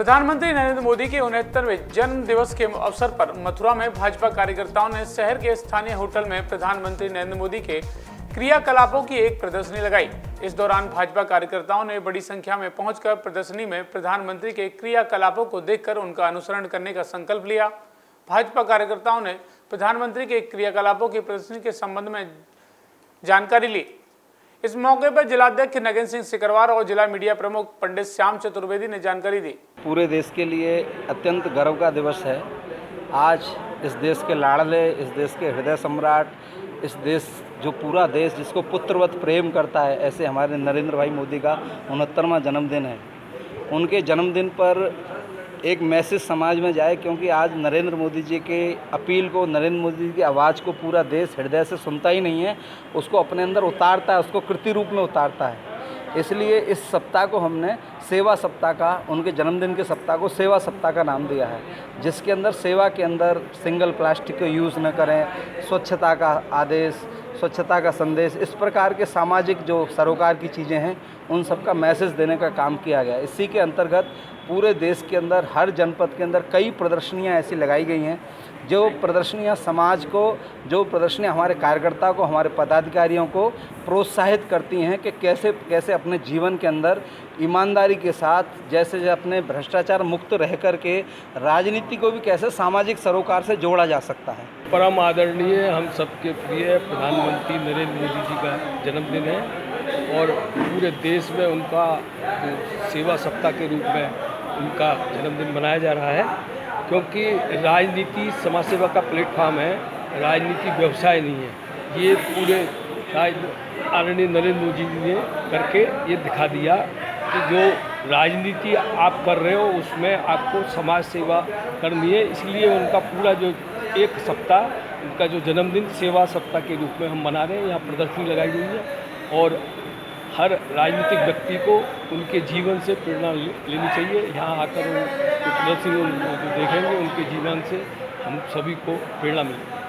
प्रधानमंत्री नरेंद्र मोदी के 69वें जन्म दिवस के अवसर पर मथुरा में भाजपा कार्यकर्ताओं ने शहर के स्थानीय होटल में प्रधानमंत्री नरेंद्र मोदी के क्रियाकलापों की एक प्रदर्शनी लगाई। इस दौरान भाजपा कार्यकर्ताओं ने बड़ी संख्या में पहुंचकर प्रदर्शनी में प्रधानमंत्री के क्रियाकलापों को देखकर उनका अनुसरण करने का संकल्प लिया। भाजपा कार्यकर्ताओं ने प्रधानमंत्री के क्रियाकलापों की प्रदर्शनी के संबंध में जानकारी ली। इस मौके पर जिलाध्यक्ष नगेंद्र सिंह सिकरवार और जिला मीडिया प्रमुख पंडित श्याम चतुर्वेदी ने जानकारी दी। पूरे देश के लिए अत्यंत गर्व का दिवस है। आज इस देश के लाडले, इस देश के हृदय सम्राट, इस देश जो पूरा देश जिसको पुत्रवत प्रेम करता है, ऐसे हमारे नरेंद्र भाई मोदी का 69वां जन्मदिन है। उनके जन्मदिन पर एक मैसेज समाज में जाए, क्योंकि आज नरेंद्र मोदी जी के अपील को, नरेंद्र मोदी जी की आवाज़ को पूरा देश हृदय से सुनता ही नहीं है, उसको अपने अंदर उतारता है, उसको कृति रूप में उतारता है। इसलिए इस सप्ताह को हमने सेवा सप्ताह का, उनके जन्मदिन के सप्ताह को सेवा सप्ताह का नाम दिया है, जिसके अंदर सेवा के अंदर सिंगल प्लास्टिक को यूज़ न करें, स्वच्छता का आदेश, स्वच्छता का संदेश, इस प्रकार के सामाजिक जो सरोकार की चीज़ें हैं उन सब का मैसेज देने का काम किया गया। इसी के अंतर्गत पूरे देश के अंदर हर जनपद के अंदर कई प्रदर्शनियां ऐसी लगाई गई हैं, जो प्रदर्शनियां समाज को, जो प्रदर्शनियां हमारे कार्यकर्ता को, हमारे पदाधिकारियों को प्रोत्साहित करती हैं कि कैसे कैसे अपने जीवन के अंदर ईमानदारी के साथ, जैसे अपने भ्रष्टाचार मुक्त रह कर के राजनीति को भी कैसे सामाजिक सरोकार से जोड़ा जा सकता है। परम आदरणीय हम सबके प्रिय प्रधानमंत्री नरेंद्र मोदी जी का जन्मदिन है और पूरे देश में उनका सेवा सप्ताह के रूप में उनका जन्मदिन मनाया जा रहा है, क्योंकि राजनीति समाज सेवा का प्लेटफॉर्म है, राजनीति व्यवसाय नहीं है। ये पूरे आदरणीय नरेंद्र मोदी जी ने करके ये दिखा दिया कि जो राजनीति आप कर रहे हो उसमें आपको समाज सेवा करनी है। इसलिए उनका पूरा जो एक सप्ताह, उनका जो जन्मदिन सेवा सप्ताह के रूप में हम मना रहे हैं। यहाँ प्रदर्शनी लगाई गई है और हर राजनीतिक व्यक्ति को उनके जीवन से प्रेरणा लेनी चाहिए। यहाँ आकर वो प्रदर्शनी देखेंगे, उनके जीवन से हम सभी को प्रेरणा मिलेगी।